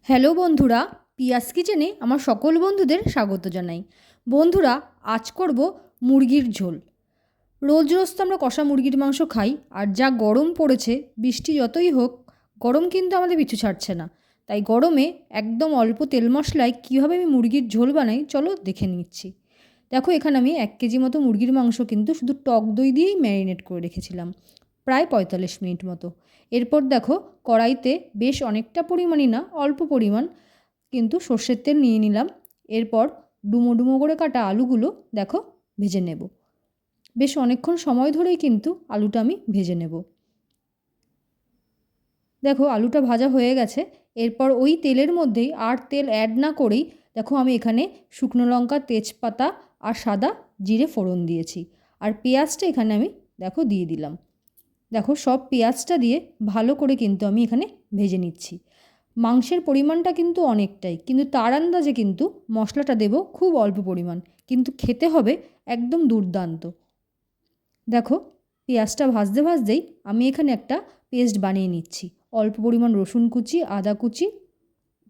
Hello বন্ধুরা, পিয়াস কিচেনে আমার সকল বন্ধুদের স্বাগত জানাই। বন্ধুরা, আজ করব মুরগির ঝোল। রোজ রোজ তো আমরা কষা মুরগির মাংস খাই, আর যা গরম পড়েছে, বৃষ্টি যতই হোক গরম কিন্তু আমাদের পিছু ছাড়ছে না। তাই গরমে একদম অল্প তেল মশলায় কীভাবে আমি মুরগির ঝোল বানাই চলো দেখে নিচ্ছি। দেখো, এখানে আমি 1 কেজি মতো মুরগির মাংস কিন্তু শুধু টক দই দিয়েই ম্যারিনেট করে রেখেছিলাম, প্রায় 45 মিনিট মতো। এরপর দেখো, কড়াইতে বেশ অনেকটা পরিমাণই না, অল্প পরিমাণ কিন্তু সর্ষের তেল নিয়ে নিলাম। এরপর ডুমো ডুমো করে কাটা আলুগুলো দেখো ভেজে নেব। বেশ অনেকক্ষণ সময় ধরেই কিন্তু আলুটা আমি ভেজে নেব। দেখো, আলুটা ভাজা হয়ে গেছে। এরপর ওই তেলের মধ্যেই, আর তেল অ্যাড না করেই, দেখো আমি এখানে শুকনো লঙ্কা, তেজপাতা আর সাদা জিরে ফোড়ন দিয়েছি। আর পেঁয়াজটা এখানে আমি দেখো দিয়ে দিলাম। দেখো, সব পেঁয়াজটা দিয়ে ভালো করে কিন্তু আমি এখানে ভেজে নিচ্ছি। মাংসের পরিমাণটা কিন্তু অনেকটাই, কিন্তু তার আন্দাজে কিন্তু মশলাটা দেব খুব অল্প পরিমাণ, কিন্তু খেতে হবে একদম দুর্দান্ত। দেখো, পেঁয়াজটা ভাজতে ভাজতেই আমি এখানে একটা পেস্ট বানিয়ে নিচ্ছি। অল্প পরিমাণ রসুন কুচি, আদা কুচি,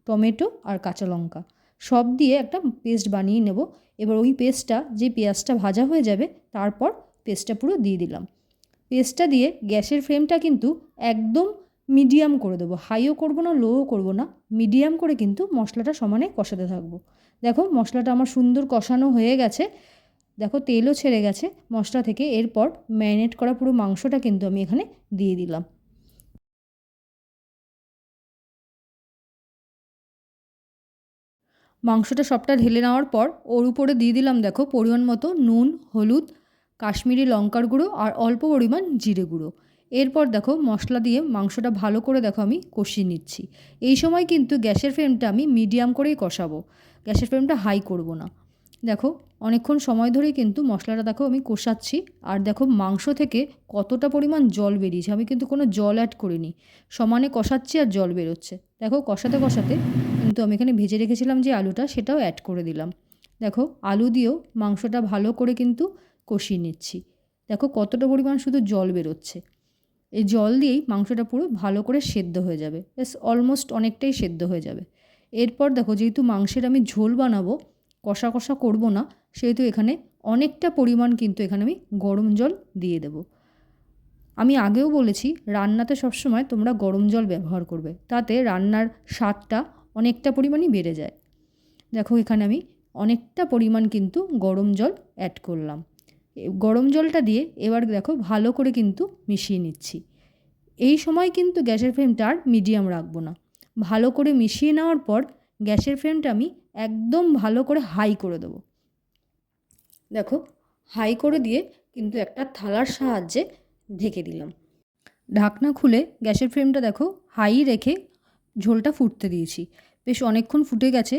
টমেটো আর কাঁচা লঙ্কা সব দিয়ে একটা পেস্ট বানিয়ে নেব। এবার ওই পেস্টটা, যে পেঁয়াজটা ভাজা হয়ে যাবে, তারপর পেস্টটা পুরো দিয়ে দিলাম। পেস্টটা দিয়ে গ্যাসের ফ্লেমটা কিন্তু একদম মিডিয়াম করে দেবো, হাইও করবো না, লোও করবো না, মিডিয়াম করে কিন্তু মশলাটা সমানে কষাতে থাকবো। দেখো, মশলাটা আমার সুন্দর কষানো হয়ে গেছে। দেখো, তেলও ছেড়ে গেছে মশলা থেকে। এরপর ম্যারিনেট করা পুরো মাংসটা কিন্তু আমি এখানে দিয়ে দিলাম। মাংসটা সবটা ঢেলে নেওয়ার পর ওর উপরে দিয়ে দিলাম দেখো পরিমাণ মতো নুন, হলুদ, কাশ্মীরি লঙ্কার গুঁড়ো আর অল্প পরিমাণ জিরে গুঁড়ো। এরপর দেখো মশলা দিয়ে মাংসটা ভালো করে দেখো আমি কষিয়ে নিচ্ছি। এই সময় কিন্তু গ্যাসের ফ্লেমটা আমি মিডিয়াম করেই কষাবো, গ্যাসের ফ্লেমটা হাই করব না। দেখো, অনেকক্ষণ সময় ধরেই কিন্তু মশলাটা দেখো আমি কষাচ্ছি। আর দেখো মাংস থেকে কতটা পরিমাণ জল বেরিয়েছে, আমি কিন্তু কোনো জল অ্যাড করিনি, সমানে কষাচ্ছি আর জল বেরোচ্ছে। দেখো, কষাতে কষাতে কিন্তু আমি এখানে ভেজে রেখেছিলাম যে আলুটা, সেটাও অ্যাড করে দিলাম। দেখো, আলু দিয়েও মাংসটা ভালো করে কিন্তু কষিয়ে নিচ্ছি। দেখো কতটা পরিমাণ শুধু জল বেরোচ্ছে। এই জল দিয়েই মাংসটা পুরো ভালো করে সেদ্ধ হয়ে যাবে, ব্যাস অলমোস্ট অনেকটাই সেদ্ধ হয়ে যাবে। এরপর দেখো, যেহেতু মাংসের আমি ঝোল বানাবো, কষা কষা করব না, সেহেতু এখানে অনেকটা পরিমাণ কিন্তু এখানে আমি গরম জল দিয়ে দেব। আমি আগেও বলেছি, রান্নাতে সবসময় তোমরা গরম জল ব্যবহার করবে, তাতে রান্নার স্বাদটা অনেকটা পরিমাণই বেড়ে যায়। দেখো, এখানে আমি অনেকটা পরিমাণ কিন্তু গরম জল অ্যাড করলাম। গরম জলটা দিয়ে এবার দেখো ভালো করে কিন্তু মিশিয়ে নিচ্ছি। এই সময় কিন্তু গ্যাসের ফ্লেমটা আর মিডিয়াম রাখবো না। ভালো করে মিশিয়ে নেওয়ার পর গ্যাসের ফ্লেমটা আমি একদম ভালো করে হাই করে দেবো। দেখো, হাই করে দিয়ে কিন্তু একটা থালার সাহায্যে ঢেকে দিলাম। ঢাকনা খুলে গ্যাসের ফ্লেমটা দেখো হাই রেখে ঝোলটা ফুটতে দিয়েছি। বেশ অনেকক্ষণ ফুটে গেছে।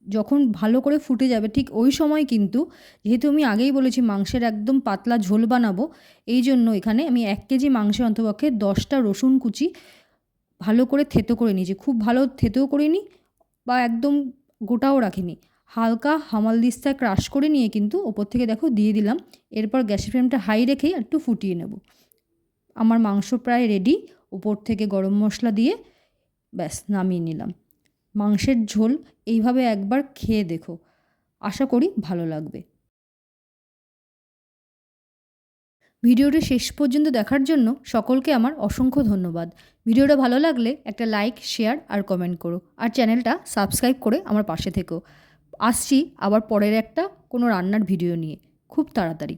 যখন ভালো করে ফুটে যাবে ঠিক ওই সময় কিন্তু, যেহেতু আমি আগেই বলেছি মাংসের একদম পাতলা ঝোল বানাবো, এই জন্য এখানে আমি 1 কেজি মাংসে অন্তপক্ষে 10টা রসুন কুচি ভালো করে থেতো করে নিয়েছি। খুব ভালো থেতেও করিনি বা একদম গোটাও রাখিনি, হালকা হামালদিস্তায় ক্রাশ করে নিয়ে কিন্তু ওপর থেকে দেখো দিয়ে দিলাম। এরপর গ্যাসের ফ্লেমটা হাই রেখেই একটু ফুটিয়ে নেব। আমার মাংস প্রায় রেডি। উপর থেকে গরম মশলা দিয়ে ব্যাস নামিয়ে নিলাম। মাংসের ঝোল এইভাবে একবার খেয়ে দেখো, আশা করি ভালো লাগবে। ভিডিওটি শেষ পর্যন্ত দেখার জন্য সকলকে আমার অসংখ্য ধন্যবাদ। ভিডিওটা ভালো লাগলে একটা লাইক, শেয়ার আর কমেন্ট করো, আর চ্যানেলটা সাবস্ক্রাইব করে আমার পাশে থেকো। আসছি আবার পরের একটা কোনো রান্নার ভিডিও নিয়ে খুব তাড়াতাড়ি।